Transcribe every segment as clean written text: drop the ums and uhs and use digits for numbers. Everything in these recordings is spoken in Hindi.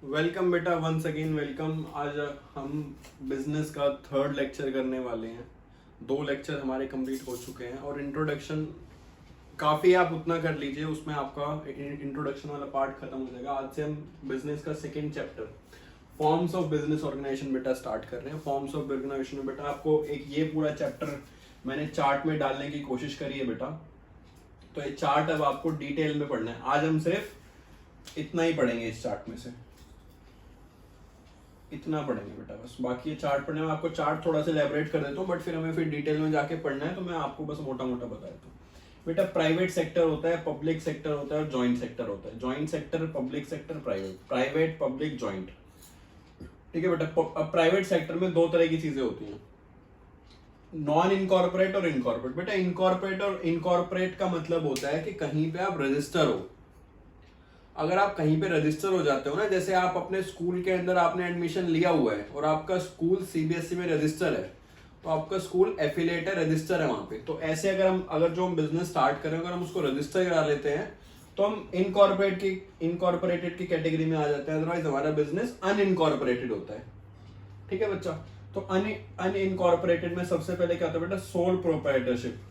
वेलकम बेटा, वंस अगेन वेलकम। आज हम बिजनेस का थर्ड लेक्चर करने वाले हैं। 2 लेक्चर हमारे कंप्लीट हो चुके हैं और इंट्रोडक्शन काफ़ी आप उतना कर लीजिए, उसमें आपका इंट्रोडक्शन वाला पार्ट खत्म हो जाएगा। आज से हम बिजनेस का second chapter forms of business organisation बेटा स्टार्ट कर रहे हैं। फॉर्म्स ऑफ ऑर्गेनाइजेशन में बेटा आपको एक ये पूरा चैप्टर मैंने चार्ट में डालने की कोशिश करी है बेटा, तो ये चार्ट अब आपको डिटेल में पढ़ना है। आज हम सिर्फ इतना ही पढ़ेंगे, इस चार्ट में से इतना पढ़ेंगे बेटा बस। बाकी ये चार्ट पढ़ने में आपको चार्ट थोड़ा सा एलेबोरेट कर देता हूँ, बट फिर हमें फिर डिटेल में जाके पढ़ना है, तो मैं आपको बस मोटा मोटा बता देता हूँ। बेटा प्राइवेट सेक्टर होता है, पब्लिक सेक्टर होता है और जॉइंट सेक्टर होता है। Joint sector, public sector, private, private public joint. ठीक है बेटा। अब प्राइवेट सेक्टर में 2 तरह की चीजें होती हैं, नॉन इनकॉर्पोरेट और इनकॉर्पोरेट। बेटा इनकॉर्पोरेट और इनकॉर्पोरेट का मतलब होता है कि कहीं पे आप रजिस्टर हो। अगर आप कहीं पे रजिस्टर हो जाते हो ना, जैसे आप अपने स्कूल के अंदर आपने एडमिशन लिया हुआ है और आपका स्कूल सीबीएसई में रजिस्टर है, तो आपका स्कूल एफिलेट है, रजिस्टर है वहां पे। तो ऐसे अगर जो हम बिजनेस स्टार्ट करें, अगर हम उसको रजिस्टर करा लेते हैं, तो हम इनकॉर्पोरेटेड की कैटेगरी में आ जाते हैं। अदरवाइज हमारा बिजनेस अनइनकॉर्पोरेटेड होता है। ठीक है बच्चा। तो अनइनकॉर्पोरेटेड में सबसे पहले क्या होता है बेटा, सोल प्रोप्राइटरशिप।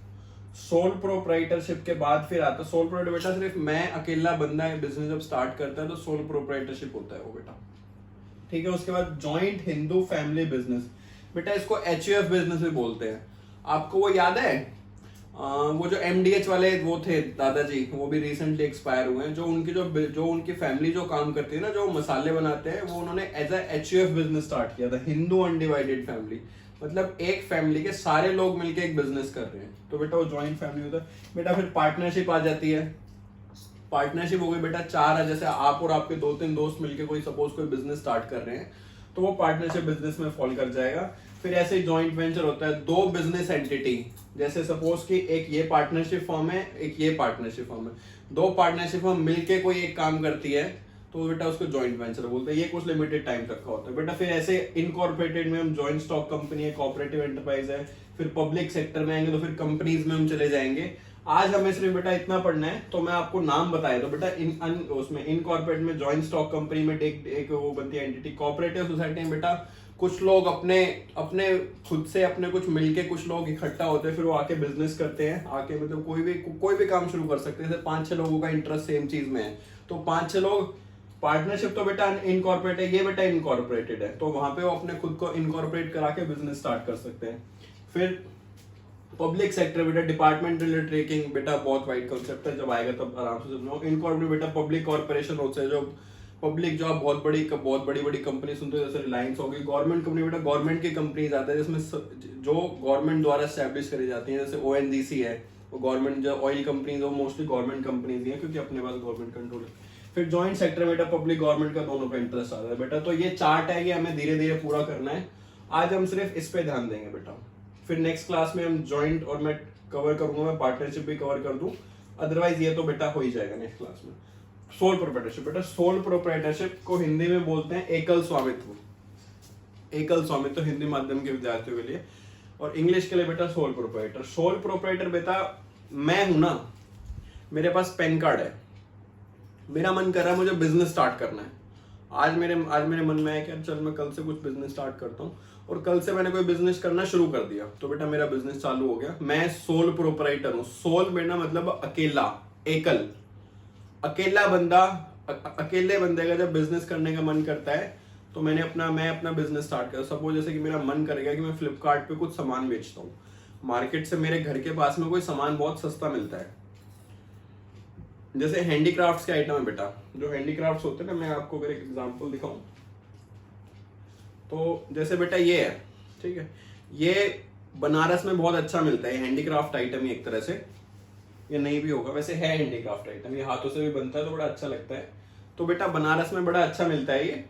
सोल प्रोप्राइटरशिप के बाद फिर आता है सोल प्रोप्राइटर। बेटा सिर्फ मैं अकेला बंदा है बिजनेस जब स्टार्ट करता है तो सोल प्रोप्राइटरशिप होता है वो बेटा। ठीक है। उसके बाद जॉइंट हिंदू फैमिली बिजनेस। बेटा इसको एचयूएफ बिजनेस भी बोलते हैं। आपको वो याद है, वो जो एमडीएच वाले वो थे दादाजी, वो भी रिसेंटली एक्सपायर हुए हैं। जो उनकी फैमिली जो काम करती है ना, जो मसाले बनाते हैं, वो उन्होंने as a HUF business start किया था, हिंदू अनडिवाइडेड फैमिली। मतलब एक फैमिली के सारे लोग मिलके एक बिजनेस कर रहे हैं, तो बेटा वो जॉइंट फैमिली होता है। बेटा फिर पार्टनरशिप आ जाती है। पार्टनरशिप हो गई बेटा 4 है, जैसे आप और आपके 2-3 दोस्त मिलके कोई सपोज कोई बिजनेस स्टार्ट कर रहे हैं, तो वो पार्टनरशिप बिजनेस में फॉल कर जाएगा। फिर ऐसे ही जॉइंट वेंचर होता है, 2 बिजनेस एंटिटी, जैसे सपोज कि एक ये पार्टनरशिप फॉर्म है, एक ये पार्टनरशिप फॉर्म है, 2 पार्टनरशिप फॉर्म मिलके कोई एक काम करती है, तो बेटा उसको जॉइंट वेंचर बोलते हैं। ये कुछ लिमिटेड टाइम तक का होता है बेटा। फिर ऐसे इनकॉर्पोरेटेड में हम जॉइंट स्टॉक कंपनी है, कोऑपरेटिव एंटरप्राइज है। फिर पब्लिक सेक्टर में आएंगे तो फिर कंपनीज में हम चले जाएंगे। आज हमें सिर्फ बेटा इतना पढ़ना है, तो मैं आपको नाम बताया तो बेटा उसमें इनकॉर्पोरेट में जॉइंट स्टॉक कंपनी में एक वो बनती है एंटिटी। कोऑपरेटिव सोसाइटी में बेटा कुछ लोग अपने अपने खुद से अपने कुछ मिलके कुछ लोग इकट्ठा होते हैं, फिर वो आके बिजनेस करते हैं। आके मतलब कोई भी काम शुरू कर सकते हैं। जैसे 5-6 लोगों का इंटरेस्ट सेम चीज में है, तो 5-6 लोग। पार्टनरशिप तो बेटा इनकॉर्पोरेट है, ये बेटा इनकॉर्पोरेटेड है, तो वहां पे वो अपने खुद को इनकॉर्पोरेट करा के बिजनेस स्टार्ट कर सकते हैं। फिर पब्लिक सेक्टर बेटा डिपार्टमेंटल ट्रेकिंग, बेटा बहुत वाइड कॉन्सेप्ट है, जब आएगा तब आराम से समझो। इनकॉर्पोरेट बेटा पब्लिक कॉर्पोरेशन होते हैं, जो पब्लिक जो आप बहुत बड़ी बड़ी कंपनी सुनते हो, जैसे रिलायंस होगी। गवर्नमेंट कंपनी बेटा गवर्नमेंट की कंपनीज आते हैं, जिसमें जो गवर्नमेंट द्वारा एस्टेब्लिश करी जाती है, जैसे ओएनजीसी है, वो गवर्नमेंट जो ऑयल कंपनीज है वो मोस्टली गवर्नमेंट कंपनीज ही है, क्योंकि अपने पास गवर्नमेंट कंट्रोल है। फिर जॉइंट सेक्टर बेटा पब्लिक गवर्नमेंट का दोनों का इंटरेस्ट आता है बेटा। तो ये चार्ट है, ये हमें धीरे धीरे पूरा करना है। आज हम सिर्फ इस पे ध्यान देंगे बेटा। फिर नेक्स्ट क्लास में हम जॉइंट और मैं कवर करूंगा, मैं पार्टनरशिप भी कवर कर दूं। अदरवाइज ये तो बेटा हो ही जाएगा नेक्स्ट क्लास में। सोल प्रोप्राइटरशिप बेटा, सोल प्रोप्राइटरशिप को हिंदी में बोलते हैं एकल स्वामित्व। एकल स्वामित्व हिंदी माध्यम के विद्यार्थियों के लिए, और इंग्लिश के लिए बेटा सोल प्रोप्राइटर। सोल प्रोप्राइटर बेटा मैं हूं ना, मेरे पास पैन कार्ड है, मेरा मन कर रहा है मुझे बिजनेस स्टार्ट करना है। आज मेरे मन में है कि चल मैं कल से कुछ बिजनेस स्टार्ट करता हूँ, और कल से मैंने कोई बिजनेस करना शुरू कर दिया, तो बेटा मेरा बिजनेस चालू हो गया। मैं सोल प्रोप्राइटर हूँ। सोल बेटा मतलब अकेला, एकल, अकेला बंदा। अकेले बंदे का जब बिजनेस करने का मन करता है, तो मैं अपना बिजनेस स्टार्ट किया। सपोज जैसे कि मेरा मन करेगा कि मैं फ्लिपकार्ट पे कुछ सामान बेचता हूँ, मार्केट से मेरे घर के पास में कोई सामान बहुत सस्ता मिलता है, जैसे हैंडीक्राफ्ट्स के आइटम है बेटा। जो हैंडीक्राफ्ट्स होते हैं ना, मैं आपको अगर एक एग्जांपल दिखाऊं, तो जैसे बेटा ये है, ठीक है, ये बनारस में बहुत अच्छा मिलता है, हैंडीक्राफ्ट आइटम ही एक तरह से। ये नहीं भी होगा, वैसे है हैंडीक्राफ्ट आइटम, ये हाथों से भी बनता है, तो बड़ा अच्छा लगता है। तो बेटा बनारस में बड़ा अच्छा मिलता है ये।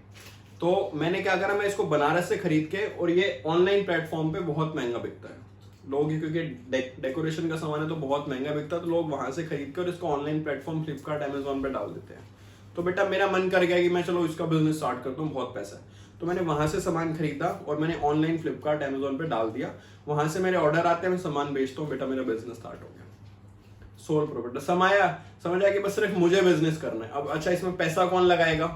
तो मैंने क्या करा, मैं इसको बनारस से खरीद के, और ये ऑनलाइन प्लेटफॉर्म पे बहुत महंगा बिकता है। लोग क्योंकि डेकोरेशन का सामान है तो बहुत महंगा बिकता है, तो लोग वहां से खरीद के और इसको ऑनलाइन प्लेटफॉर्म फ्लिपकार्ट अमेजोन पे डाल देते हैं। तो बेटा मेरा मन कर गया कि मैं चलो इसका बिजनेस स्टार्ट करता हूँ, बहुत पैसा है, तो मैंने वहां से सामान खरीदा और मैंने ऑनलाइन फ्लिपकार्ट अमेजोन पे डाल दिया। वहां से मेरे ऑर्डर आते हैं, मैं सामान बेचता हूँ, बेटा मेरा बिजनेस स्टार्ट हो गया। सोल प्रोप्राइटर समझ आया कि बस सिर्फ मुझे बिजनेस करना है। अब अच्छा, इसमें पैसा कौन लगाएगा?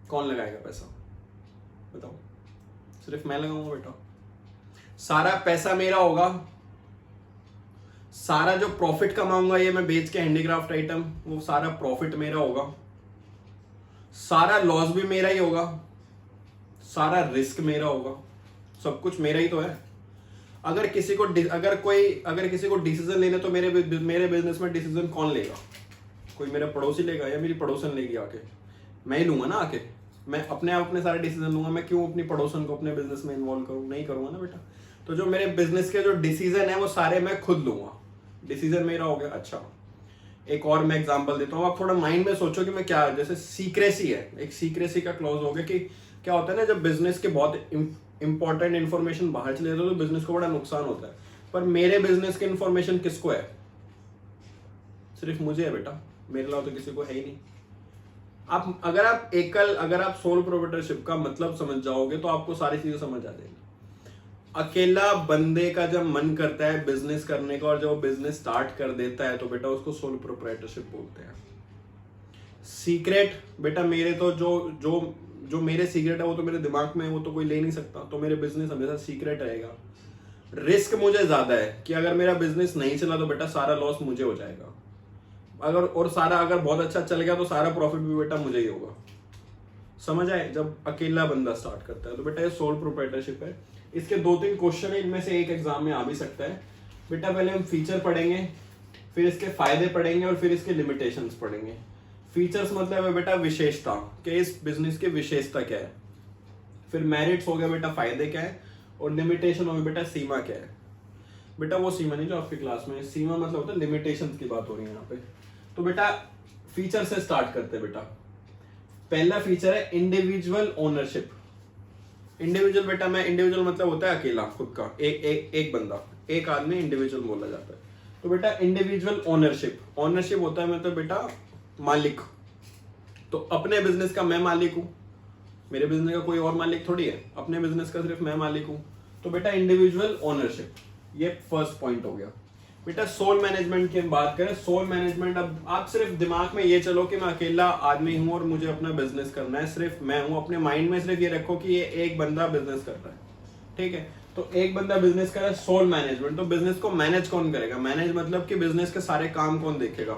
कौन लगाएगा पैसा बताओ? सिर्फ मैं लगाऊंगा बेटा? सारा पैसा मेरा होगा, सारा जो प्रॉफिट कमाऊंगा ये मैं बेच के हैंडीक्राफ्ट आइटम, वो सारा प्रॉफिट मेरा होगा, सारा लॉस भी मेरा ही होगा, सारा रिस्क मेरा होगा, सब कुछ मेरा ही तो है। अगर किसी को डिसीजन लेने, तो मेरे बिजनेस में डिसीजन कौन लेगा? कोई मेरा पड़ोसी लेगा या मेरी पड़ोसन लेगी आके? मैं ही लूंगा ना आके। मैं अपने आप अपने सारे डिसीजन लूंगा। मैं क्यों अपनी पड़ोसन को अपने बिजनेस में इन्वॉल्व करूं? नहीं करूंगा ना बेटा। तो जो मेरे बिजनेस के जो डिसीजन है वो सारे मैं खुद लूंगा। डिसीजन मेरा हो गया। अच्छा, एक और मैं एग्जांपल देता हूँ, आप थोड़ा माइंड में सोचो कि मैं क्या, जैसे सीक्रेसी है, एक सीक्रेसी का क्लॉज हो गया कि क्या होता है ना, जब बिजनेस के बहुत इंपॉर्टेंट इन्फॉर्मेशन बाहर चले जाते हैं तो बिजनेस को बड़ा नुकसान होता है। पर मेरे बिजनेस की इन्फॉर्मेशन किसको है? सिर्फ मुझे है बेटा, मेरे अलावा तो किसी को है ही नहीं। अगर आप सोल प्रोप्राइटरशिप का मतलब समझ जाओगे तो आपको सारी चीजें समझ आ जाएगी। अकेला बंदे का जब मन करता है बिजनेस करने का और जब वो बिजनेस स्टार्ट कर देता है तो बेटा उसको सोल प्रोप्राइटरशिप बोलते हैं। सीक्रेट बेटा मेरे तो जो मेरे सीक्रेट है वो तो मेरे दिमाग में है, वो तो कोई ले नहीं सकता, तो मेरे बिजनेस हमेशा सीक्रेट रहेगा। रिस्क मुझे ज्यादा है कि अगर मेरा बिजनेस नहीं चला तो बेटा सारा लॉस मुझे हो जाएगा। अगर बहुत अच्छा चल गया तो सारा प्रॉफिट भी बेटा मुझे ही होगा। समझ आए? जब अकेला बंदा स्टार्ट करता है तो बेटा ये सोल प्रोप्राइटरशिप है। इसके 2-3 क्वेश्चन है, इनमें से एक एग्जाम में आ भी सकता है बेटा। पहले हम फीचर पढ़ेंगे, फिर इसके फायदे पढ़ेंगे और फिर इसके लिमिटेशंस पढ़ेंगे। फीचर्स मतलब है बेटा विशेषता, कि इस बिजनेस की विशेषता क्या है। फिर मेरिट्स हो गया बेटा, फायदे क्या है, और लिमिटेशन हो गया बेटा, सीमा क्या है। बेटा वो सीमा नहीं जो आपकी क्लास में, सीमा मतलब होता है लिमिटेशंस की बात हो रही है यहाँ पे। तो बेटा फीचर से स्टार्ट करते हैं बेटा। पहला फीचर है इंडिविजुअल ओनरशिप। इंडिविजुअल बेटा, मैं इंडिविजुअल मतलब होता है अकेला, खुद का, एक बंदा, एक आदमी इंडिविजुअल बोला जाता है। तो बेटा इंडिविजुअल ओनरशिप होता है मतलब बेटा मालिक। तो अपने बिजनेस का मैं मालिक हूं, मेरे बिजनेस का कोई और मालिक थोड़ी है, अपने बिजनेस का सिर्फ मैं मालिक हूं। तो बेटा इंडिविजुअल ओनरशिप, ये फर्स्ट पॉइंट हो गया बेटा। सोल मैनेजमेंट की बात करें, सोल मैनेजमेंट, अब आप सिर्फ दिमाग में ये चलो कि मैं अकेला आदमी हूं और मुझे अपना बिजनेस करना है, सिर्फ मैं हूं। अपने माइंड में सिर्फ ये रखो कि ये एक बंदा बिजनेस कर रहा है, ठीक है? तो एक बंदा बिजनेस कर रहा है, सोल मैनेजमेंट। तो बिजनेस को मैनेज कौन करेगा? मैनेज मतलब कि बिजनेस के सारे काम कौन देखेगा,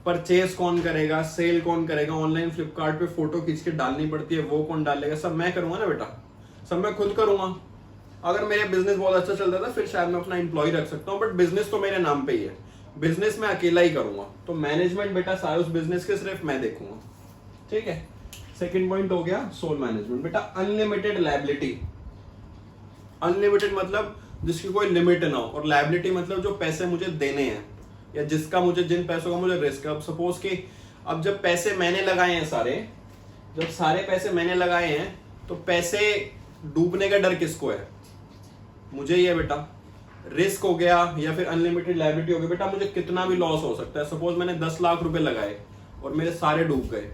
परचेज कौन करेगा, सेल कौन करेगा, ऑनलाइन फ्लिपकार्ट पे फोटो खींच के डालनी पड़ती है वो कौन डालेगा, सब मैं करूंगा ना बेटा, सब मैं खुद करूंगा। अगर मेरा बिजनेस बहुत अच्छा चल रहा था फिर शायद मैं अपना एम्प्लॉय रख सकता हूँ, बट बिजनेस तो मेरे नाम पे ही है, बिजनेस मैं अकेला ही करूंगा। तो मैनेजमेंट बेटा सारे उस बिजनेस के सिर्फ मैं देखूंगा, ठीक है? सेकंड पॉइंट हो गया सोल मैनेजमेंट। बेटा अनलिमिटेड लायबिलिटी। अनलिमिटेड मतलब जिसकी कोई लिमिट ना हो, और लायबिलिटी मतलब जो पैसे मुझे देने हैं या जिन पैसों का मुझे रिस्क है। अब सपोज कि अब जब पैसे मैंने लगाए हैं जब सारे पैसे मैंने लगाए हैं तो पैसे डूबने का डर किसको है? मुझे ही है बेटा। रिस्क हो गया या फिर अनलिमिटेड लायबिलिटी हो गई बेटा, मुझे कितना भी लॉस हो सकता है। सपोज मैंने 10 लाख रुपए लगाए और मेरे सारे डूब गए,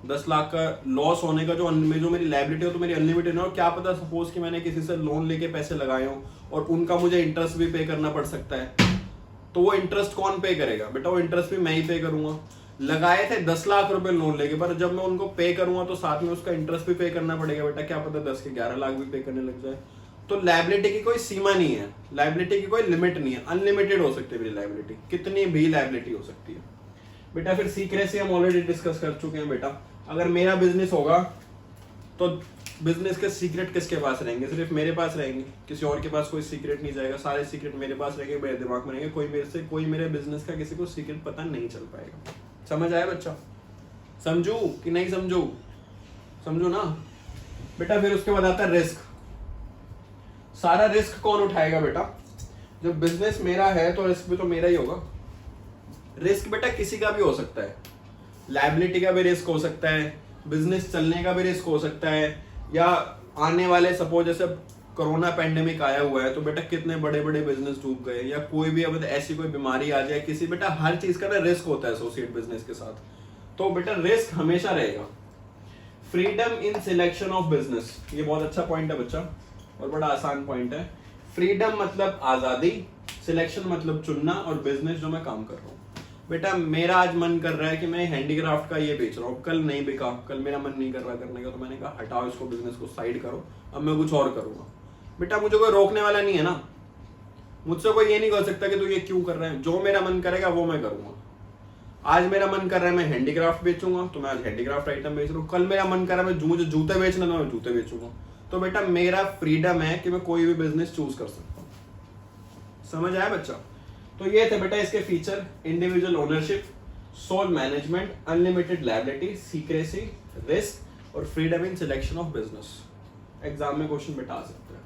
10 लाख का लॉस होने का जो मेरी लायबिलिटी हो तो मेरी अनलिमिटेड है। और क्या पता सपोज कि मैंने किसी से लोन लेके पैसे लगाए हो और उनका मुझे इंटरेस्ट भी पे करना पड़ सकता है, तो वो इंटरेस्ट कौन पे करेगा? बेटा वो इंटरेस्ट भी मैं ही पे करूंगा। लगाए थे 10 लाख रुपए लोन लेके, पर जब मैं उनको पे करूंगा तो साथ में उसका इंटरेस्ट भी पे करना पड़ेगा बेटा, क्या पता 10 के 11 लाख भी पे करने लग जाए। तो लायबिलिटी की कोई सीमा नहीं है, लायबिलिटी की कोई लिमिट नहीं है, अनलिमिटेड हो सकती है मेरी लायबिलिटी, कितनी भी लायबिलिटी हो सकती है बेटा। फिर सीक्रेसी हम ऑलरेडी डिस्कस कर चुके हैं बेटा। अगर मेरा बिजनेस होगा तो बिजनेस के सीक्रेट किसके पास रहेंगे? सिर्फ मेरे पास रहेंगे, किसी और के पास कोई सीक्रेट नहीं जाएगा, सारे सीक्रेट मेरे पास रहेंगे, मेरे दिमाग में रहेंगे। कोई मेरे बिजनेस का किसी को सीक्रेट पता नहीं चल पाएगा। समझ आया बच्चा? समझू कि नहीं समझू? समझू ना बेटा। फिर उसके बाद आता है रिस्क। सारा रिस्क कौन उठाएगा बेटा? जब बिजनेस मेरा है तो रिस्क भी तो मेरा ही होगा। रिस्क बेटा किसी का भी हो सकता है, लायबिलिटी का भी रिस्क हो सकता है, बिजनेस चलने का भी रिस्क हो सकता है, या आने वाले सपोज जैसे कोरोना पैंडेमिक आया हुआ है तो बेटा कितने बड़े बड़े बिजनेस डूब गए, या कोई भी अब ऐसी कोई बीमारी आ जाए किसी, बेटा हर चीज का ना रिस्क होता है एसोसिएट बिजनेस के साथ। तो बेटा रिस्क हमेशा रहेगा। Freedom in selection of business, ये बहुत अच्छा पॉइंट है बच्चा और बड़ा आसान पॉइंट है। फ्रीडम मतलब आजादी, सिलेक्शन मतलब चुनना, और बिजनेस जो मैं काम कर रहा हूँ बेटा मेरा आज मन कर रहा है कि मैं हैंडीक्राफ्ट का ये बेच रहा हूँ, कल नहीं बिका, कल मेरा मन नहीं कर रहा करने का, तो मैंने कहा हटाओ इसको, बिजनेस को साइड करो, अब मैं कुछ और करूंगा। बेटा मुझे कोई रोकने वाला नहीं है ना, मुझसे कोई ये नहीं कर सकता कि तू ये क्यों कर रहा है। जो मेरा मन करेगा वो मैं करूंगा। आज मेरा मन कर रहा है मैं हैंडीक्राफ्ट बेचूंगा, तो मैं आज हैंडीक्राफ्ट आइटम बेच रहा हूँ। कल मेरा मन कर रहा है मुझे जूते बेचना, तो मैं जूते बेचूंगा। तो बेटा मेरा फ्रीडम है कि मैं कोई भी बिजनेस चूज कर सकता हूँ। समझ आया बच्चा? तो ये थे बेटा इसके feature, individual ownership, sole management, unlimited liability, secrecy, risk और freedom in selection of business. Exam में क्वेश्चन बेटा आ सकते हैं।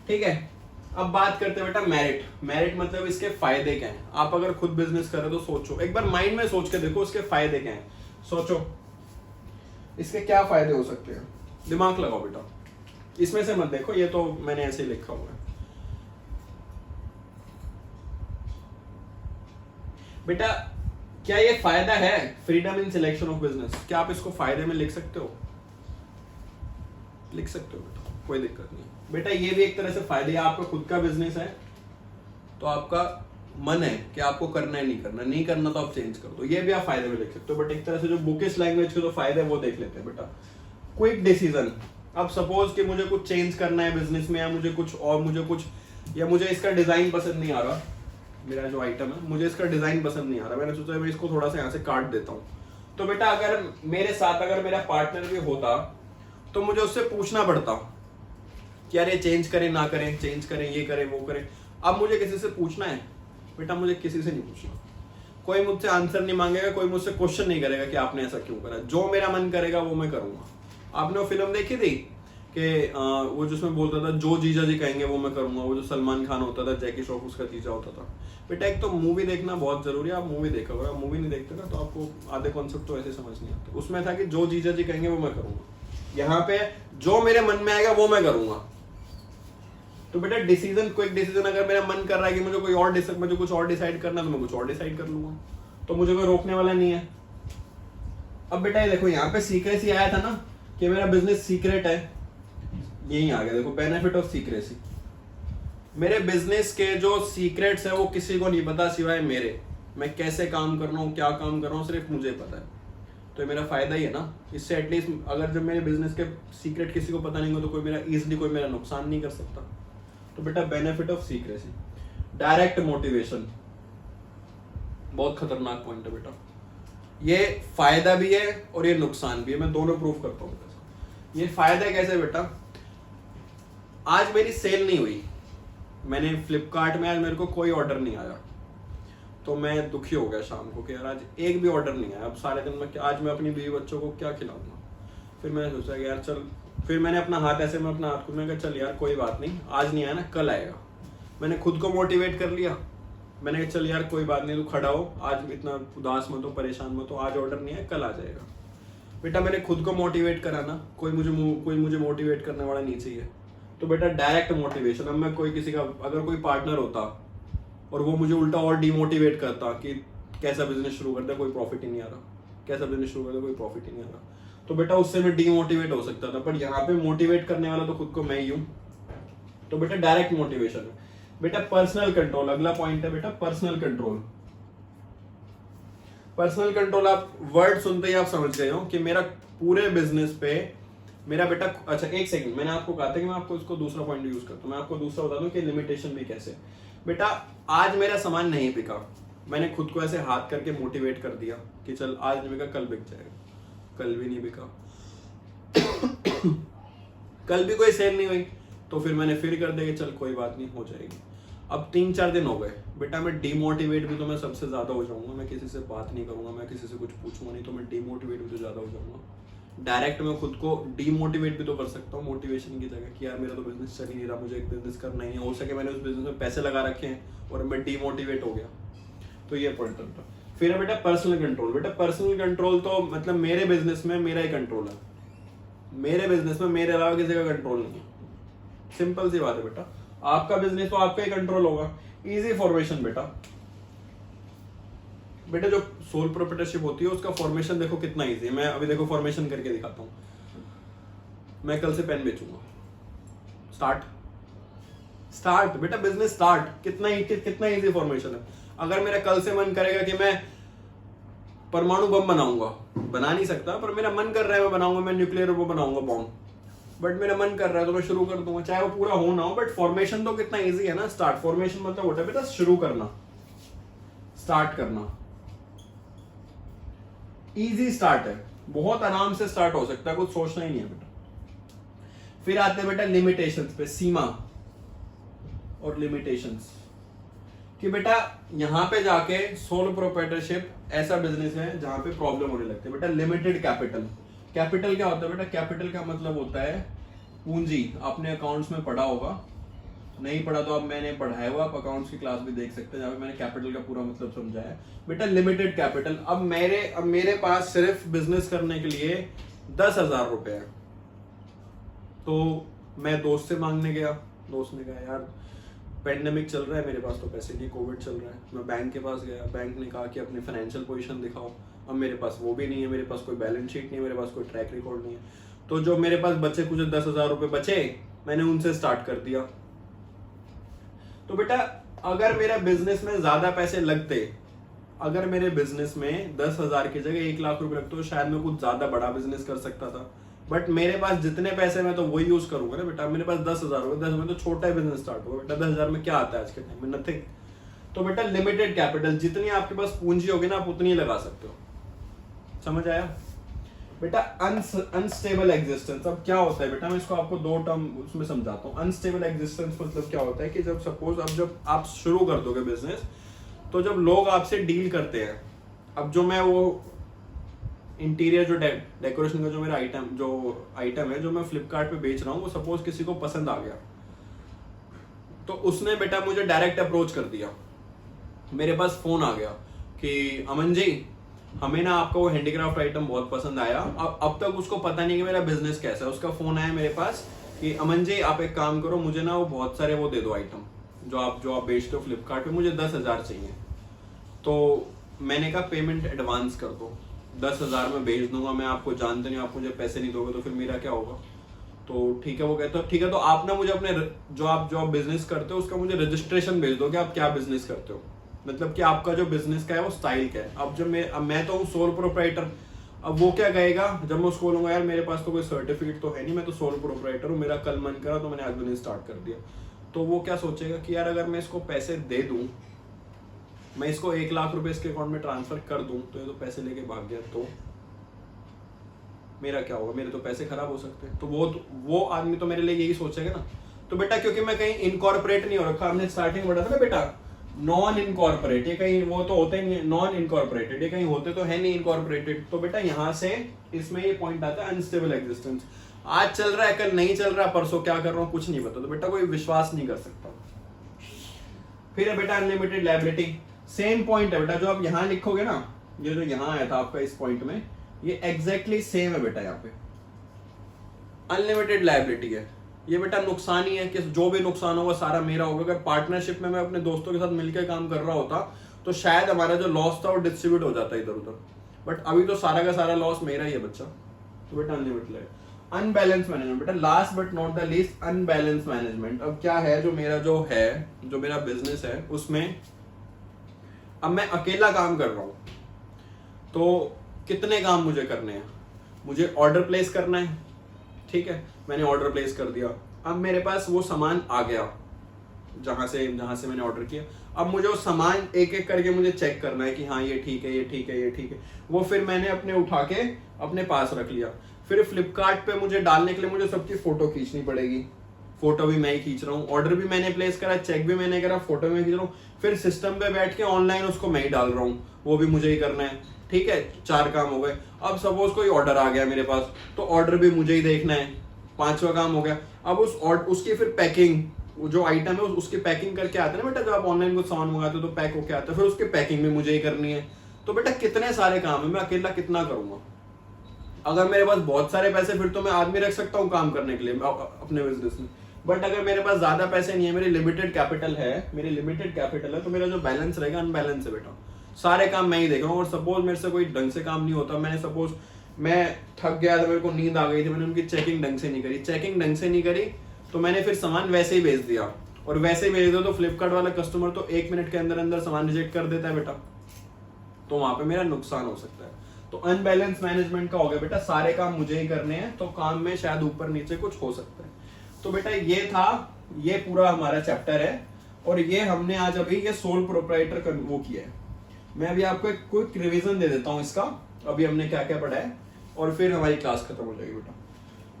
ठीक है, अब बात करते हैं बेटा मेरिट। मेरिट मतलब इसके फायदे क्या हैं। आप अगर खुद बिजनेस कर रहे हो तो सोचो, एक बार माइंड में सोच के देखो इसके फायदे क्या हैं। सोचो इसके क्या फायदे हो सकते हैं, दिमाग लगाओ बेटा। इसमें से मत देखो, ये तो मैंने ऐसे ही लिखा हुआ है। बेटा क्या ये फायदा है freedom in selection of business? क्या आप इसको फायदे में लिख सकते हो? लिख सकते हो बेटा, कोई दिक्कत नहीं। बेटा ये भी एक तरह से फायदे है। आपका खुद का बिजनेस है तो आपका मन है कि आपको करना है, नहीं करना तो आप चेंज कर दो, ये भी आप फायदे में लिख सकते हो। बट एक तरह से जो बुकिश लैंग्वेज के जो फायदे है वो देख लेते हैं बेटा। क्विक डिसीजन, अब सपोज कि मुझे कुछ चेंज करना है बिजनेस में, या मुझे कुछ या मुझे इसका डिजाइन पसंद नहीं आ रहा, मेरा जो आइटम है मुझे इसका डिजाइन पसंद नहीं आ रहा, मैंने सोचा मैं इसको थोड़ा सा यहाँ से काट देता हूँ। तो बेटा अगर मेरे साथ अगर मेरा पार्टनर भी होता तो मुझे उससे पूछना पड़ता कि यार ये चेंज करें ना करें, चेंज करें, ये करें वो करें। अब मुझे किसी से पूछना है बेटा, मुझे किसी से नहीं पूछना, कोई मुझसे आंसर नहीं मांगेगा, कोई मुझसे क्वेश्चन नहीं करेगा कि आपने ऐसा क्यों करा। जो मेरा मन करेगा वो मैं करूंगा। आपने वो फिल्म देखी थी कि वो जिसमें बोलता था जो जीजा जी कहेंगे वो मैं करूंगा, वो जो सलमान खान होता था, जैकी श्रॉफ उसका जीजा होता था। बेटा एक तो मूवी देखना बहुत जरूरी है, आप मूवी देखो, अगर आप मूवी नहीं देखते ना तो आपको आधे कॉन्सेप्ट तो ऐसे समझ नहीं आते। उसमें था कि जो जीजा जी कहेंगे वो मैं करूंगा, यहाँ पे जो मेरे मन में आएगा वो मैं करूंगा। तो बेटा डिसीजन, क्विक डिसीजन, अगर मेरा मन कर रहा है कि मुझे कुछ और डिसाइड करना तो मैं कुछ और डिसाइड कर लूंगा, तो मुझे कोई रोकने वाला नहीं है। अब बेटा ये देखो यहाँ पे सीक्रेसी आया था ना कि मेरा बिजनेस सीक्रेट है, यही आ गया देखो बेनिफिट ऑफ सीक्रेसी। मेरे बिजनेस के जो सीक्रेट्स है वो किसी को नहीं पता सिवाय मेरे। मैं कैसे काम कर रहा हूँ, क्या काम कर रहा हूँ, सिर्फ मुझे पता है। तो ये मेरा फायदा ही है ना। इससे एटलीस्ट अगर जब मेरे बिजनेस के सीक्रेट किसी को पता नहीं हो तो कोई मेरा नुकसान नहीं कर सकता। तो बेटा benefit of secrecy. Direct motivation, बहुत खतरनाक पॉइंट है बेटा। ये फायदा भी है और ये नुकसान भी है, मैं दोनों प्रूव करता हूँ। ये फायदा कैसे बेटा, आज मेरी सेल नहीं हुई, मैंने फ्लिपकार्ट में आज मेरे को कोई ऑर्डर नहीं आया, तो मैं दुखी हो गया शाम को कि यार आज एक भी ऑर्डर नहीं आया, अब सारे दिन में आज मैं अपनी बीवी बच्चों को क्या खिलाऊंगा। फिर मैंने सोचा कि यार चल, फिर मैंने अपना हाथ ऐसे में अपना हाथ खुद में कहा चल यार कोई बात नहीं, आज नहीं आया ना कल आएगा। मैंने खुद को मोटिवेट कर लिया, मैंने कहा चल यार कोई बात नहीं, तू खड़ा हो, आज इतना उदास मत हो, परेशान मत हो, आज ऑर्डर नहीं है कल आ जाएगा। बेटा मैंने खुद को मोटिवेट करा ना, कोई मुझे मोटिवेट करने वाला नहीं चाहिए। तो बेटा डायरेक्ट मोटिवेशन। अब मैं किसी का अगर कोई पार्टनर होता और वो मुझे उल्टा और डिमोटिवेट करता कि कैसा बिजनेस शुरू करता है, कोई प्रॉफिट ही नहीं आ रहा, कैसा बिजनेस शुरू करता है, कोई प्रॉफिट ही नहीं आ रहा, तो बेटा उससे मैं डिमोटिवेट हो सकता था। पर यहाँ पे मोटिवेट करने वाला तो खुद को मैं ही हूँ। तो बेटा डायरेक्ट मोटिवेशन है। बेटा पर्सनल कंट्रोल, अगला पॉइंट है बेटा पर्सनल कंट्रोल। पर्सनल कंट्रोल, आप वर्ड सुनते ही आप समझ गए हो कि मेरा पूरे बिजनेस पे मेरा बेटा। अच्छा एक सेकंड, मैंने आपको कहा था कि मैं आपको इसको दूसरा पॉइंट यूज करता हूँ, मैं आपको दूसरा बता दूं कि लिमिटेशन भी कैसे। बेटा आज मेरा सामान नहीं बिका, मैंने खुद को ऐसे हाथ करके मोटिवेट कर दिया कि चल आज नहीं बिका कल बिक जाएगा, कल भी नहीं बिका कल भी कोई सेल नहीं हुई, तो फिर मैंने फिर कर दिया कि चल कोई बात नहीं हो जाएगी। अब 3-4 दिन हो गए, बेटा मैं डिमोटिवेट भी तो मैं सबसे ज्यादा हो जाऊंगा, मैं किसी से बात नहीं करूंगा, मैं किसी से कुछ पूछूंगा नहीं, तो मैं डिमोटिवेट भी तो ज्यादा हो जाऊंगा। डायरेक्ट मैं खुद को डीमोटिवेट भी तो कर सकता हूँ मोटिवेशन की जगह कि यार मेरा तो बिजनेस चल ही नहीं रहा, मुझे एक बिजनेस करना ही नहीं, हो सके मैंने उस बिजनेस में पैसे लगा रखे हैं और मैं डीमोटिवेट हो गया। तो ये पॉइंट था। फिर है बेटा पर्सनल कंट्रोल। बेटा पर्सनल कंट्रोल तो मतलब मेरे बिजनेस में मेरा ही कंट्रोल है, मेरे बिजनेस में मेरे अलावा किसी का कंट्रोल नहीं है। सिंपल सी बात है बेटा, आपका बिजनेस तो आपका ही कंट्रोल होगा। इजी फॉर्मेशन बेटा जो सोल प्रोप्राइटरशिप होती है उसका फॉर्मेशन देखो कितना इजी है। मैं अभी देखो फॉर्मेशन करके दिखाता हूँ। मैं कल से पेन बेचूंगा, स्टार्ट बेटा बिजनेस स्टार्ट। कितना इजी फॉर्मेशन है। अगर मेरा कल से मन करेगा कि मैं परमाणु बम बनाऊंगा, बना नहीं सकता, पर मेरा मन कर रहा है मैं बनाऊंगा, मैं न्यूक्लियर वो बनाऊंगा बॉम्ब, बट मेरा मन कर रहा है तो मैं शुरू कर दूंगा, चाहे वो पूरा हो ना हो। बट फॉर्मेशन तो कितना इजी है ना, स्टार्ट। फॉर्मेशन मतलब होता है बेटा शुरू करना, स्टार्ट करना। इजी स्टार्ट है, बहुत आराम से स्टार्ट हो सकता है, कुछ सोचना ही नहीं है बेटा। फिर आते हैं बेटा लिमिटेशंस पे, सीमा और लिमिटेशंस, कि बेटा यहां पे जाके सोलो प्रोप्राइटरशिप ऐसा बिजनेस है जहां पे प्रॉब्लम होने लगती है बेटा। लिमिटेड कैपिटल, कैपिटल क्या होता है बेटा? कैपिटल का मतलब होता है पूंजी। आपने अकाउंट्स में पढ़ा होगा, नहीं पढ़ा तो अब मैंने पढ़ाया हुआ, आप अकाउंट्स की क्लास भी देख सकते हैं जहाँ पे मैंने कैपिटल का पूरा मतलब समझाया है बेटा। लिमिटेड कैपिटल, अब मेरे पास सिर्फ बिजनेस करने के लिए 10,000 रुपए है, तो मैं दोस्त से मांगने गया, दोस्त ने कहा यार पेंडेमिक चल रहा है, मेरे पास तो पैसे नहीं, कोविड चल रहा है। मैं बैंक के पास गया, बैंक ने कहा कि अपनी फाइनेंशियल पोजीशन दिखाओ। अब मेरे पास वो भी नहीं है, मेरे पास कोई बैलेंस शीट नहीं है, मेरे पास कोई ट्रैक रिकॉर्ड नहीं है। तो जो मेरे पास बचे कुछ 10,000 रुपए बचे, मैंने उनसे स्टार्ट कर दिया। तो बेटा अगर मेरा बिजनेस में ज्यादा पैसे लगते, अगर मेरे बिजनेस में 10,000 की जगह 1 लाख रुपए लगते, तो शायद मैं कुछ ज्यादा बड़ा बिजनेस कर सकता था। बट मेरे पास जितने पैसे मैं तो वही यूज करूंगा ना बेटा। मेरे पास 10,000 रुपए, 10 में तो छोटा बिजनेस स्टार्ट होगा बेटा। 10,000 में क्या आता है आज के टाइम में? नथिंग। तो बेटा लिमिटेड कैपिटल, जितनी आपके पास पूंजी होगी ना आप उतनी लगा सकते हो। समझ आया बेटा? अनस्टेबल एग्जिस्टेंस, अब क्या होता है बेटा, मैं इसको आपको 2 टर्म उसमें समझाता हूँ। अनस्टेबल एग्जिस्टेंस मतलब क्या होता है कि जब सपोज अब जब आप शुरू कर दोगे बिजनेस, तो जब लोग आपसे डील करते हैं, अब जो मैं वो इंटीरियर जो डेकोरेशन का जो मेरा आइटम है जो मैं फ्लिपकार्ट पे बेच रहा हूँ, वो सपोज किसी को पसंद आ गया, तो उसने बेटा मुझे डायरेक्ट अप्रोच कर दिया, मेरे पास फोन आ गया कि अमन जी हमें ना आपका वो हैंडीक्राफ्ट आइटम बहुत पसंद आया। अब तक उसको पता नहीं कि मेरा बिजनेस कैसा है। उसका फोन आया मेरे पास कि अमन जी आप एक काम करो, मुझे ना वो बहुत सारे वो दे दो आइटम जो आप बेचते हो फ्लिपकार्ट पे, मुझे 10,000 चाहिए। तो मैंने कहा पेमेंट एडवांस कर दो, 10,000 में बेच दूंगा, मैं आपको जानते नहीं, आप मुझे पैसे नहीं दोगे तो फिर मेरा क्या होगा? तो ठीक है, वो कहते हो ठीक है, तो आप ना मुझे अपने जो आप बिजनेस करते हो उसका मुझे रजिस्ट्रेशन भेज दो कि आप क्या बिजनेस करते हो, मतलब कि आपका जो बिजनेस का है वो स्टाइल क्या है। अब मैं तो हूँ सोल प्रोप्राइटर, अब वो क्या कहेगा जब मैं उसको बोलूंगा यार मेरे पास तो कोई सर्टिफिकेट तो है नहीं, मैं तो सोल प्रोप्राइटर हूँ, मेरा कल मन करा तो मैंने आज बिजनेस स्टार्ट कर दिया। तो वो क्या सोचेगा कि यार अगर मैं इसको पैसे दे दूं, मैं इसको 1 लाख रुपए इसके अकाउंट में ट्रांसफर कर दूं, तो ये तो पैसे लेके भाग गया, तो मेरा क्या होगा? मेरे तो पैसे खराब हो सकते हैं। तो वो आदमी तो मेरे लिए यही सोचेगा ना। तो बेटा क्योंकि मैं कहीं इनकॉर्पोरेट नहीं हो रखा, हमने स्टार्टिंग में बताया था ना बेटा, नॉन इनकॉर्पोरेट, ये कहीं वो तो होते नहीं है, नॉन इनकॉर्पोरेटेड, ये कहीं होते तो है नहीं इनकॉर्पोरेटेड। तो बेटा यहाँ से इसमें ये पॉइंट आता है अनस्टेबल एग्जिस्टेंस। आज चल रहा है, कल नहीं चल रहा, परसों क्या कर रहा हूँ कुछ नहीं पता, तो बेटा कोई विश्वास नहीं कर सकता। फिर है बेटा अनलिमिटेड लायबिलिटी, सेम पॉइंट है बेटा, जो आप यहाँ लिखोगे ना, ये जो यहाँ आया था आपका इस पॉइंट में, ये एग्जैक्टली सेम है बेटा। यहाँ पे अनलिमिटेड लायबिलिटी है, ये बेटा नुकसान ही है कि जो भी नुकसान होगा सारा मेरा होगा। अगर पार्टनरशिप में मैं अपने दोस्तों के साथ मिलकर काम कर रहा होता तो शायद हमारा जो लॉस था वो डिस्ट्रीब्यूट हो जाता इधर उधर, बट अभी तो सारा का सारा लॉस मेरा ही है बच्चा। तो बेटा अनलिमिटेड है। अनबैलेंस मैनेजमेंट बेटा, last but not the least unbalance management. अब क्या है, जो मेरा बिजनेस है उसमें अब मैं अकेला काम कर रहा हूं, तो कितने काम मुझे करने हैं? मुझे ऑर्डर प्लेस करना है, ठीक है, मैंने ऑर्डर प्लेस कर दिया। अब मेरे पास वो सामान आ गया जहां से मैंने ऑर्डर किया। अब मुझे वो सामान एक एक करके मुझे चेक करना है कि हाँ ये ठीक है, ये ठीक है, ये ठीक है। वो फिर मैंने अपने उठा के अपने पास रख लिया। फिर फ्लिपकार्ट पे मुझे डालने के लिए मुझे सबकी फोटो खींचनी पड़ेगी, फोटो भी मैं ही खींच रहा हूँ, ऑर्डर भी मैंने प्लेस करा, चेक भी मैंने करा, फोटो भी मैं खींच रहा हूँ, फिर सिस्टम पे बैठ के ऑनलाइन उसको मैं ही डाल रहा हूँ, वो भी मुझे ही करना है, ठीक है। 4 काम हो गए। अब सपोज कोई ऑर्डर आ गया मेरे पास, तो ऑर्डर भी मुझे ही देखना है, 5वां काम हो गया। अब उसकी फिर पैकिंग, जो आइटम है उसकी पैकिंग करके आते हैं ना बेटा, जब आप ऑनलाइन कुछ सामान मंगाते हो तो पैक होके आता है, फिर उसकी पैकिंग भी मुझे ही करनी है। तो बेटा कितने सारे काम है, मैं अकेला कितना करूंगा? अगर मेरे पास बहुत सारे पैसे फिर तो मैं आदमी रख सकता हूँ काम करने के लिए अपने बिजनेस में, बट अगर मेरे पास ज्यादा पैसे नहीं है, मेरी लिमिटेड कैपिटल है, तो मेरा जो बैलेंस रहेगा अनबैलेंस है बेटा। सारे काम मैं ही देख रहा हूँ, और सपोज मेरे से कोई ढंग से काम नहीं होता, मैं थक गया था, मेरे को नींद आ गई थी, मैंने उनकी चेकिंग ढंग से नहीं करी तो मैंने फिर सामान वैसे ही भेज दिया, और वैसे भेज दो तो फ्लिपकार्ट वाला कस्टमर तो 1 मिनट के अंदर अंदर सामान रिजेक्ट कर देता है बेटा, तो वहां पे मेरा नुकसान हो सकता है। तो अनबैलेंस मैनेजमेंट का हो गया बेटा, सारे काम मुझे ही करने हैं, तो काम में शायद ऊपर नीचे कुछ हो सकता है। तो बेटा ये था, ये पूरा हमारा चैप्टर है, और ये हमने आज अभी ये सोल प्रोप्राइटर वो किया है। मैं अभी आपको एक क्विक रिवीजन दे देता हूँ इसका, अभी हमने क्या क्या पढ़ा है, और फिर हमारी क्लास खत्म हो जाएगी बेटा।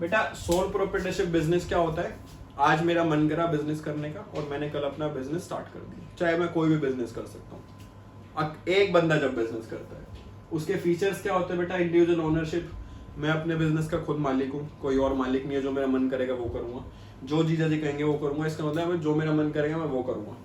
बेटा सोल प्रोप्राइटरशिप बिजनेस क्या होता है? आज मेरा मन करा बिजनेस करने का और मैंने कल अपना बिजनेस स्टार्ट कर दिया, चाहे मैं कोई भी बिजनेस कर सकता हूँ। एक बंदा जब बिजनेस करता है उसके फीचर्स क्या होते हैं बेटा? इंडिविजुअल ओनरशिप, मैं अपने बिजनेस का खुद मालिक हूँ, कोई और मालिक नहीं है, जो मेरा मन करेगा वो करूंगा, जो जीजा जी कहेंगे वो करूंगा, इसका मतलब है जो मेरा मन करेगा मैं वो करूंगा।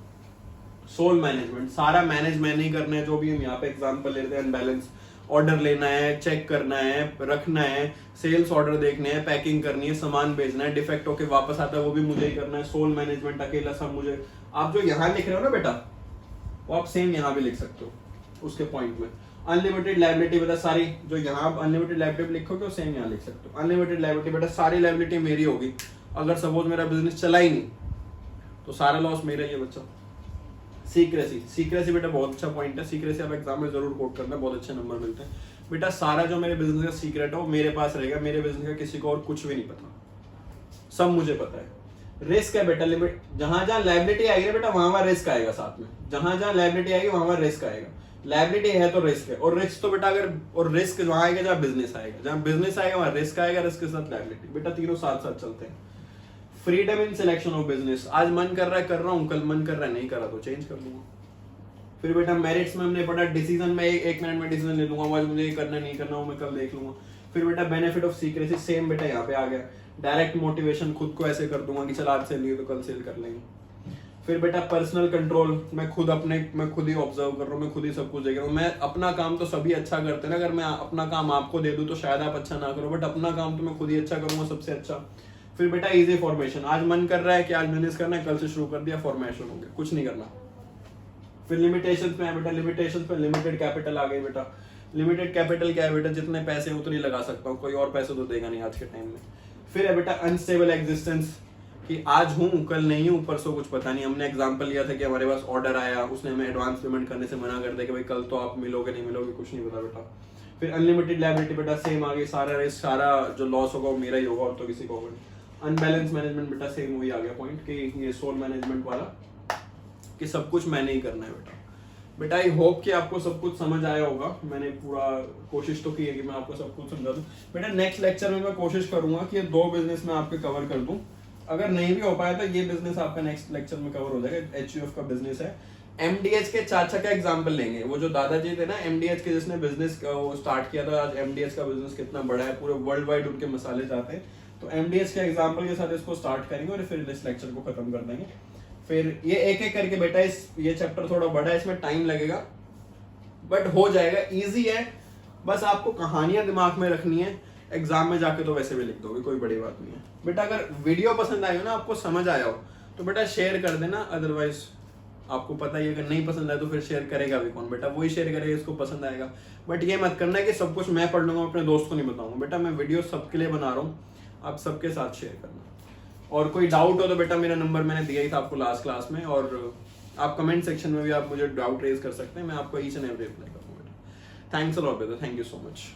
सोल मैनेजमेंट, सारा मैनेज मैंने ही करना है, जो भी हम यहाँ पे एग्जांपल ले रहे हैं, अनबैलेंस ऑर्डर लेना है, चेक करना है, रखना है, सेल्स ऑर्डर देखने हैं, पैकिंग करनी है, सामान भेजना है, डिफेक्ट होके वापस आता है वो भी मुझे ही करना है। सोल मैनेजमेंट अकेला सब मुझे। आप जो यहाँ लिख रहे हो ना बेटा, वो आप सेम यहाँ भी लिख सकते हो उसके पॉइंट में। अनलिमिटेड लायबिलिटी बेटा, सारी जो यहाँ आप अनलिमिटेड लायबिलिटी लिखोगे वो सेम यहाँ लिख सकते हो। अनलिमिटेड लायबिलिटी बेटा, सारी लायबिलिटी मेरी होगी, अगर सपोज मेरा बिजनेस चला ही नहीं तो सारा लॉस मेरा ही है बच्चा। सीक्रेसी, सीक्रेसी बेटा बहुत अच्छा पॉइंट है, सीक्रेसी आप एग्जाम में जरूर कोट करना, बहुत अच्छे नंबर मिलते हैं बेटा। सारा जो मेरे बिजनेस का सीक्रेट है वो मेरे पास रहेगा, मेरे बिजनेस का किसी को और कुछ भी नहीं पता, सब मुझे पता है। रिस्क है बेटा, लिमिट, जहां जहां लायबिलिटी आएगी ना बेटा वहां रिस्क आएगा साथ में, जहां जहां लायबिलिटी आएगी वहां रिस्क आएगा। लायबिलिटी है तो रिस्क है, और रिस्क तो बेटा अगर, और रिस्क वहां आएगा जहां बिजनेस आएगा, जहां बिजनेस आएगा वहां रिस्क आएगा, रिस्क के साथ लायबिलिटी बेटा, तीनों साथ साथ चलते हैं। Freedom in selection of business, आज मन कर रहा है कर रहा हूं, कल मन कर रहा है नहीं कर रहा तो चेंज कर दूंगा। फिर बेटा मेरिट्स में हमने पढ़ा, डिसीजन में एक मिनट में डिसीजन ले लूंगा, आज मुझे ये करना नहीं करना, मैं कल देख लूंगा। फिर बेटा बेनिफिट ऑफ सीक्रेसी, सेम बेटा यहाँ पे आ गया। डायरेक्ट मोटिवेशन, खुद को ऐसे कर दूंगा कि चल आज सेल नहीं तो कल सेल कर लेंगे। फिर बेटा पर्सनल कंट्रोल, मैं खुद ही ऑब्जर्व कर रहा हूँ, मैं खुद ही सब कुछ देख रहा हूँ। मैं अपना काम तो सभी अच्छा करते हैं ना, अगर मैं अपना काम आपको दे दूं तो शायद आप अच्छा ना करो, बट अपना काम तो मैं खुद ही अच्छा करूंगा सबसे अच्छा। फिर बेटा इजी फॉर्मेशन, आज मन कर रहा है कि आज बिजनेस करना है, कल से शुरू कर दिया, फॉर्मेशन हो गया, कुछ नहीं करना। फिर लिमिटेशंस में है बेटा, लिमिटेशंस में लिमिटेड कैपिटल आ गई बेटा। लिमिटेड कैपिटल क्या है बेटा? जितने पैसे उतने लगा सकता हूँ, कोई और पैसे तो देगा नहीं आज के टाइम में। फिर है बेटा अनस्टेबल एग्जिस्टेंस, कि आज हूँ कल नहीं हूँ, परसों कुछ पता नहीं। हमने एग्जांपल लिया था कि हमारे पास ऑर्डर आया, उसने हमें एडवांस पेमेंट करने से मना कर दिया कि भाई कल तो आप मिलोगे नहीं मिलोगे, कुछ नहीं पता बेटा। फिर अनलिमिटेड लायबिलिटी बेटा, सेम आ गई, सारा रिस्क, सारा जो लॉस होगा वो मेरा ही होगा और तो किसी को होगा नहीं। अनबैलेंस मैनेजमेंट बेटा, सेम वही आ गया पॉइंट कि ये सोल मैनेजमेंट वाला, कि सब कुछ मैंने ही करना है बेटा। बेटा आई होप कि आपको सब कुछ समझ आया होगा, मैंने पूरा कोशिश तो की है कि मैं आपको सब कुछ समझा दूं बेटा। नेक्स्ट लेक्चर में मैं कोशिश करूंगा कि ये 2 बिजनेस में आपके कवर कर दूं, अगर नहीं भी हो पाया तो ये बिजनेस आपका नेक्स्ट लेक्चर में कवर हो जाएगा। एचयूएफ का बिजनेस है। एमडीएच के चाचा का एग्जांपल लेंगे, वो जो दादाजी थे ना एमडीएच के, जिसने बिजनेस स्टार्ट किया था, आज एमडीएच का बिजनेस कितना बड़ा है, पूरे वर्ल्ड वाइड उनके मसाले जाते हैं। तो एमडीएच के एग्जांपल के साथ इसको स्टार्ट करेंगे और फिर इस लेक्चर को खत्म कर देंगे। फिर ये एक एक करके बेटा, ये चैप्टर थोड़ा बड़ा है, इसमें टाइम लगेगा बट हो जाएगा, इजी है। बस आपको कहानियां दिमाग में रखनी है, एग्जाम में जाके तो वैसे भी लिख दोगे, कोई बड़ी बात नहीं है बेटा। अगर वीडियो पसंद आई हो ना, आपको समझ आया हो तो बेटा शेयर कर देना, अदरवाइज आपको पता ही है अगर नहीं पसंद आए तो फिर शेयर करेगा भी कौन बेटा, वही शेयर करेगा इसको पसंद आएगा। बट ये मत करना कि सब कुछ मैं पढ़ लूंगा अपने दोस्त को नहीं बताऊंगा बेटा, मैं वीडियो सबके लिए बना रहा हूँ, आप सबके साथ शेयर करना। और कोई डाउट हो तो बेटा मेरा नंबर मैंने दिया ही था आपको लास्ट क्लास में, और आप कमेंट सेक्शन में भी आप मुझे डाउट रेज कर सकते हैं, मैं आपको ईच एंड एवरी रिप्लाई करूंगा बेटा। थैंक्स अ लॉट बेटा, थैंक यू सो मच।